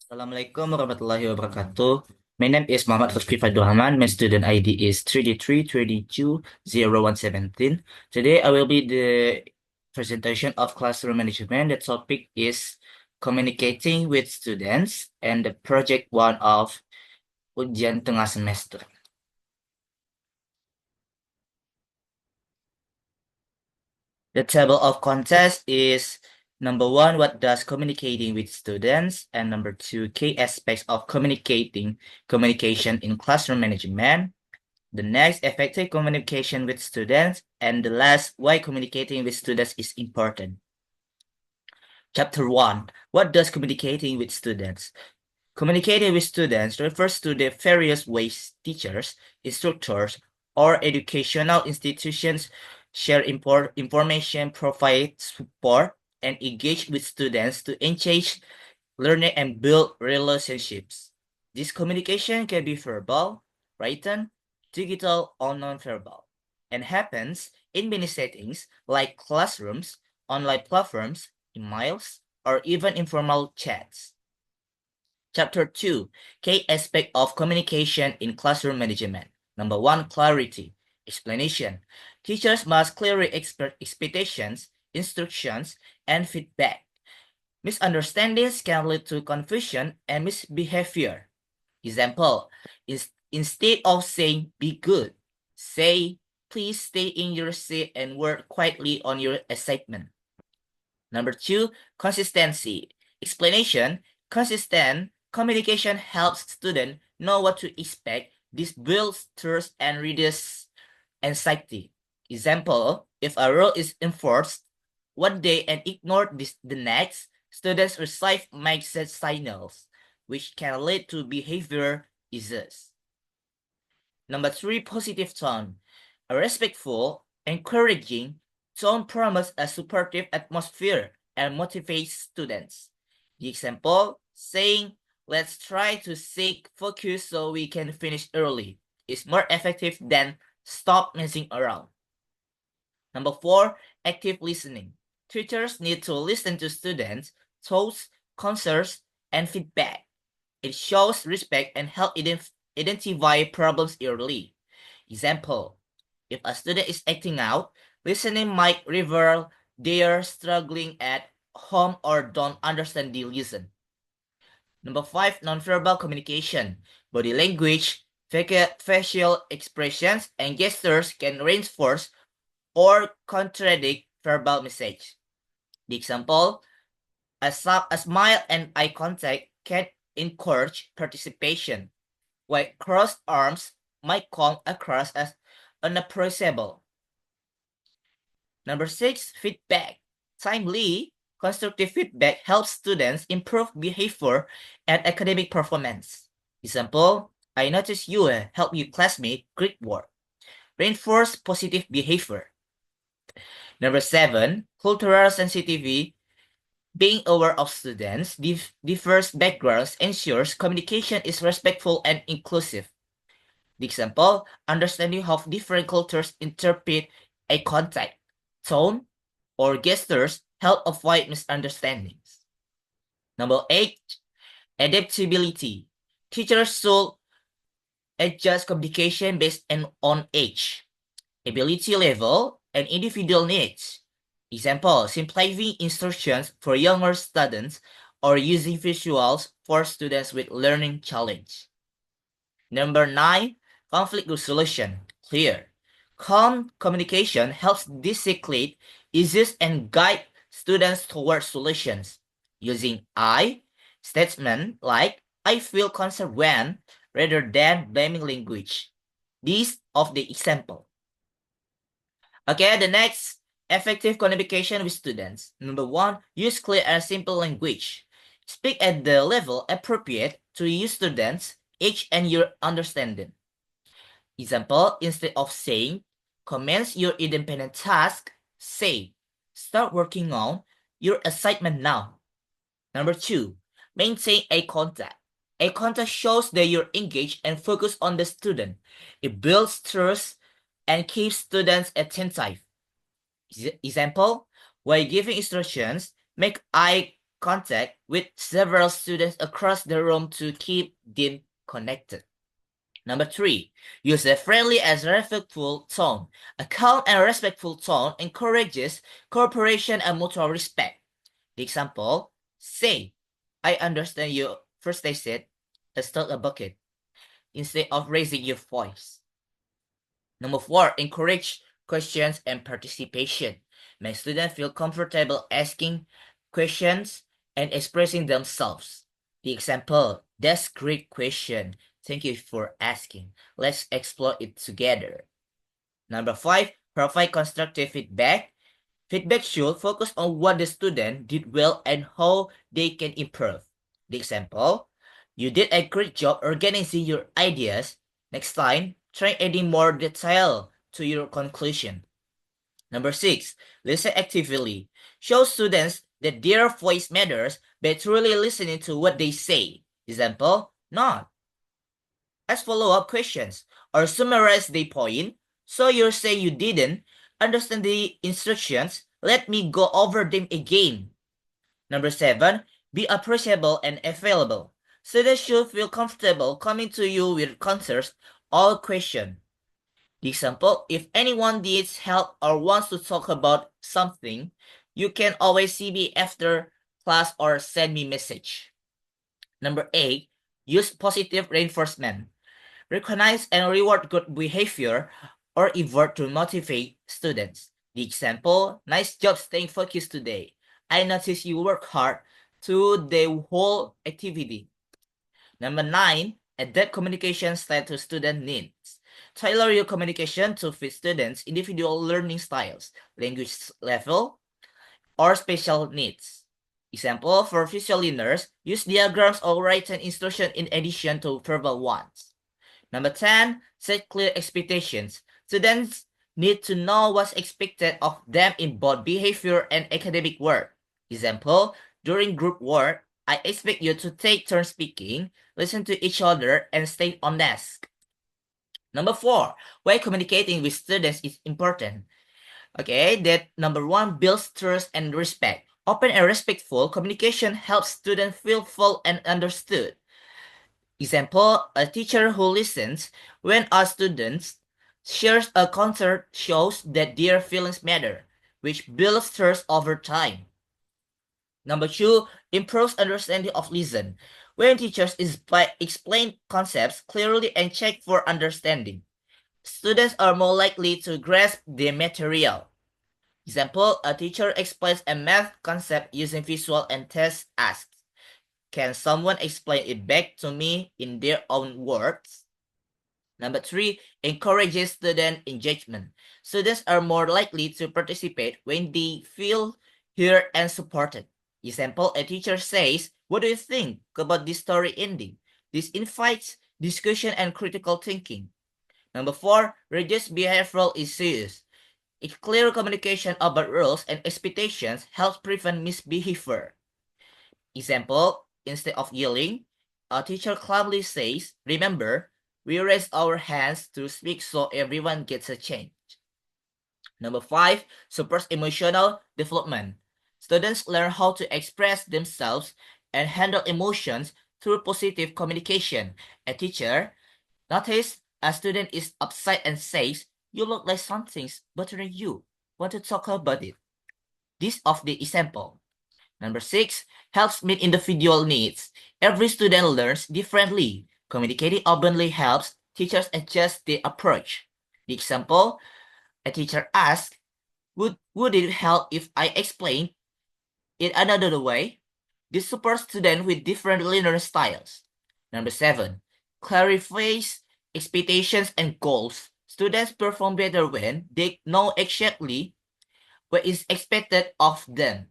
Assalamualaikum warahmatullahi wabarakatuh. My name is Muhamad Rifqi Fadhu. My student ID is 33220117. Today I will be the presentation of classroom management. The topic is communicating with students and the project one of ujian tengah semester. The table of contents is number one, what does communicating with students? And number two, key aspects of communication in classroom management. The next, effective communication with students. And the last, why communicating with students is important. Chapter 1, what does communicating with students? Communicating with students refers to the various ways teachers, instructors, or educational institutions share information, provide support, and engage with students to engage learning and build relationships. This communication can be verbal, written, digital, or nonverbal, and happens in many settings like classrooms, online platforms, emails, or even informal chats. Chapter 2, key aspect of communication in classroom management. Number 1, clarity. Explanation. Teachers must clearly express expectations, instructions, and feedback. Misunderstandings can lead to confusion and misbehavior. Example, instead of saying be good, say please stay in your seat and work quietly on your assignment. Number 2, consistency. Explanation. Consistent communication helps students know what to expect. This builds trust and reduces anxiety. Example, if a rule is enforced one day and ignored the next, students receive mixed signals, which can lead to behavior issues. Number 3, positive tone. A respectful, encouraging tone promotes a supportive atmosphere and motivates students. The example, saying, let's try to stay focused so we can finish early, is more effective than stop messing around. Number 4, active listening. Teachers need to listen to students' thoughts, concerns, and feedback. It shows respect and help identify problems early. Example, if a student is acting out, listening might reveal they're struggling at home or don't understand the lesson. Number 5, nonverbal communication. Body language, facial expressions, and gestures can reinforce or contradict verbal message. The example, a smile and eye contact can encourage participation, while crossed arms might come across as unappreciable. Number 6, feedback. Timely, constructive feedback helps students improve behavior and academic performance. Example, I noticed you help your classmate great work. Reinforce positive behavior. Number 7, cultural sensitivity. Being aware of students' diverse backgrounds ensures communication is respectful and inclusive. The example, understanding how different cultures interpret a contact, tone, or gestures help avoid misunderstandings. Number 8, adaptability. Teachers should adjust communication based on age, ability level, and individual needs. Example, simplifying instructions for younger students or using visuals for students with learning challenge. Number 9, conflict resolution. Clear. Calm communication helps de-escalate issues and guide students toward solutions. Using I statement like I feel concerned when rather than blaming language. These of the example. Okay, the next, effective communication with students. Number 1, use clear and simple language. Speak at the level appropriate to your students' age and your understanding. Example, instead of saying, commence your independent task, say, start working on your assignment now. Number 2, maintain eye contact. Eye contact shows that you're engaged and focused on the student. It builds trust and keeps students attentive. Example, while giving instructions, make eye contact with several students across the room to keep them connected. Number 3, use a friendly and respectful tone. A calm and respectful tone encourages cooperation and mutual respect. The example, say, I understand you. First they said, let's start a bucket, instead of raising your voice. Number 4, encourage questions and participation. Make students feel comfortable asking questions and expressing themselves. The example, that's great question. Thank you for asking. Let's explore it together. Number 5, provide constructive feedback. Feedback should focus on what the student did well and how they can improve. The example, you did a great job organizing your ideas. Next time, try adding more detail to your conclusion. Number 6, listen actively. Show students that their voice matters by truly listening to what they say. Example, not. Ask follow-up questions or summarize the point. So you say you didn't understand the instructions. Let me go over them again. Number 7, be approachable and available. Students should feel comfortable coming to you with concerns or questions. The example, if anyone needs help or wants to talk about something, you can always see me after class or send me message. Number 8, use positive reinforcement. Recognize and reward good behavior or effort to motivate students. The example, nice job staying focused today. I noticed you work hard through the whole activity. Number 9, adapt communication style to student needs. Tailor your communication to fit students' individual learning styles, language level, or special needs. Example, for visual learners, use diagrams or written instruction in addition to verbal ones. Number 10, set clear expectations. Students need to know what's expected of them in both behavior and academic work. Example, during group work, I expect you to take turns speaking, listen to each other, and stay honest. Number 4, why communicating with students is important. Okay, that number 1 builds trust and respect. Open and respectful communication helps students feel full and understood. Example, a teacher who listens when a student shares a concern shows that their feelings matter, which builds trust over time. Number 2, improves understanding of listen. When teachers explain concepts clearly and check for understanding, students are more likely to grasp the material. Example, a teacher explains a math concept using visual and test asks, can someone explain it back to me in their own words? Number 3, encourages student engagement. Students are more likely to participate when they feel heard and supported. Example, a teacher says, what do you think about this story ending? This invites discussion and critical thinking. Number 4, reduce behavioral issues. A clear communication about rules and expectations helps prevent misbehavior. Example, instead of yelling, a teacher calmly says, remember, we raise our hands to speak so everyone gets a chance. Number 5, supports emotional development. Students learn how to express themselves and handle emotions through positive communication. A teacher notice a student is upset and says, you look like something's bothering you. Want to talk about it? This of the example. Number 6, helps meet individual needs. Every student learns differently. Communicating openly helps teachers adjust their approach. The example, a teacher asks, would it help if I explain it another way? This supports students with different learning styles. Number 7, clarifies expectations and goals. Students perform better when they know exactly what is expected of them.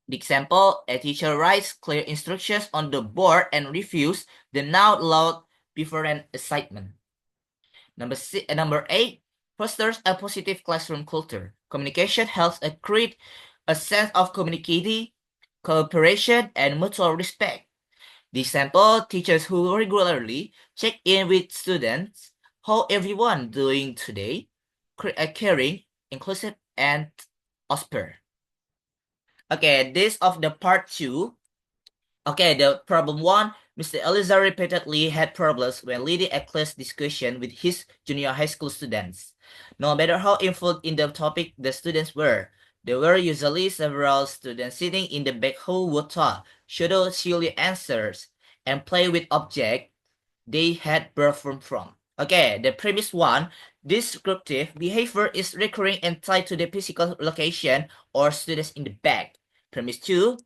The example, a teacher writes clear instructions on the board and reviews them out loud before an assignment. Number 8, fosters a positive classroom culture. Communication helps create a sense of community, cooperation, and mutual respect. The example, teachers who regularly check in with students, how everyone doing today, create a caring, inclusive, and prosper. Okay, this of the part 2. Okay, the problem one, Mr. Elizar repeatedly had problems when leading a class discussion with his junior high school students. No matter how involved in the topic the students were, there were usually several students sitting in the back who would talk, shadow silly answers, and play with objects they had performed from. Okay, the premise one, descriptive behavior is recurring and tied to the physical location or students in the back. Premise two,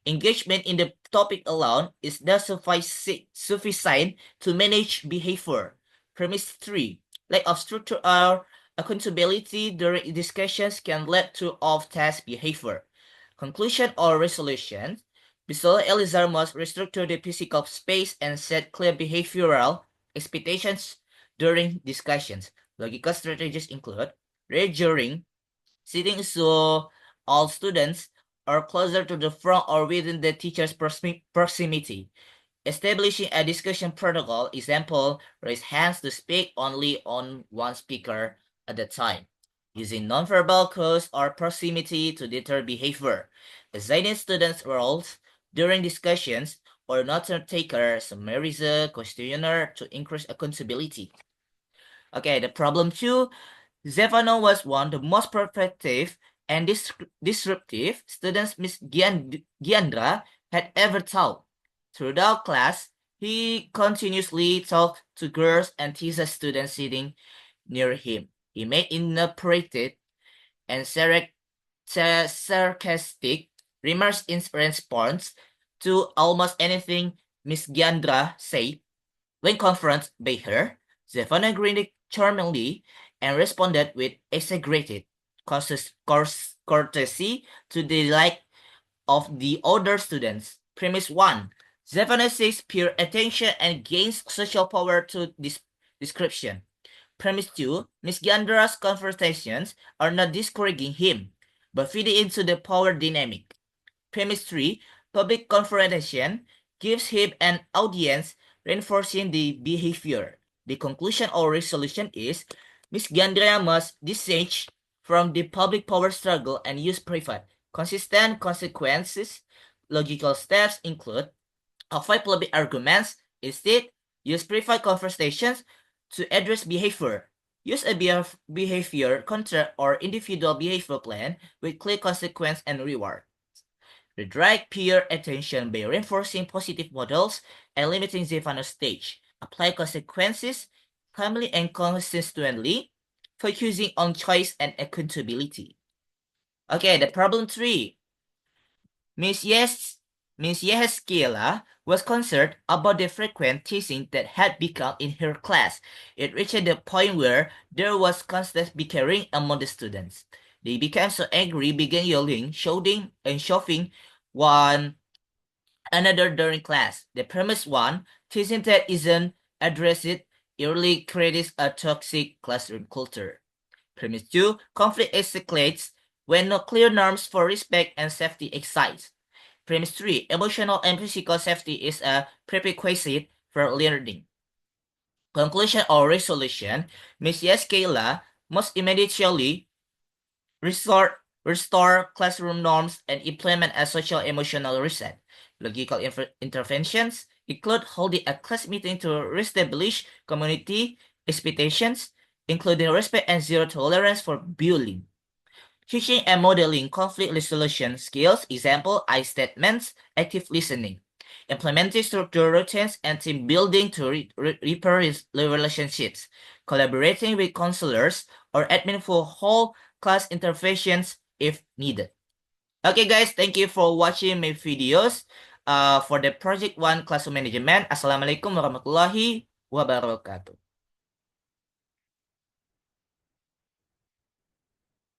engagement in the topic alone is not sufficient to manage behavior. Premise 3. Lack of structure or accountability during discussions can lead to off-task behavior. Conclusion or resolution. Mr. Elizar must restructure the physical space and set clear behavioral expectations during discussions. Logical strategies include reduring sitting so all students are closer to the front or within the teacher's proximity. Establishing a discussion protocol, example, raise hands to speak only on one speaker at a time. Using nonverbal cues or proximity to deter behavior. Assigning students roles during discussions or note taker, summarize questionnaire to increase accountability. Okay, the problem two, Zevano was one of the most productive and disruptive students Miss Giandra had ever taught. Throughout class, he continuously talked to girls and teased students sitting near him. He made inappropriate and sarcastic remarks in response to almost anything Miss Giandra said. When confronted by her, Zevana grinned charmingly and responded with exaggerated courtesy to the delight of the older students. Premise 1. Zevana seeks pure attention and gains social power to this description. Premise 2. Miss Gandra's conversations are not discouraging him, but feeding into the power dynamic. Premise 3. Public confrontation gives him an audience, reinforcing the behavior. The conclusion or resolution is Miss Gandria must disengage from the public power struggle and use private, consistent consequences. Logical steps include avoid public arguments, instead, use private conversations to address behavior. Use a behavior contract or individual behavior plan with clear consequence and reward. Redirect peer attention by reinforcing positive models and limiting Zevano's stage. Apply consequences calmly and consistently, focusing on choice and accountability. Okay, the problem 3. Miss Yeheskiela was concerned about the frequent teasing that had begun in her class. It reached the point where there was constant bickering among the students. They became so angry, began yelling, shouting, and shoving one another during class. The premise 1, teasing that isn't addressed early creates a toxic classroom culture. Premise 2, conflict escalates when no clear norms for respect and safety exist. Premise 3, emotional and physical safety is a prerequisite for learning. Conclusion or resolution, Ms. Yaskela must immediately restore classroom norms and implement a social emotional reset. Logical interventions include holding a class meeting to reestablish community expectations, including respect and zero tolerance for bullying. Teaching and modeling conflict resolution skills, example, I statements, active listening. Implementing structured routines and team building to repair relationships. Collaborating with counselors or admin for whole class interventions if needed. Okay guys, thank you for watching my videos for the project 1 classroom management. Assalamualaikum warahmatullahi wabarakatuh.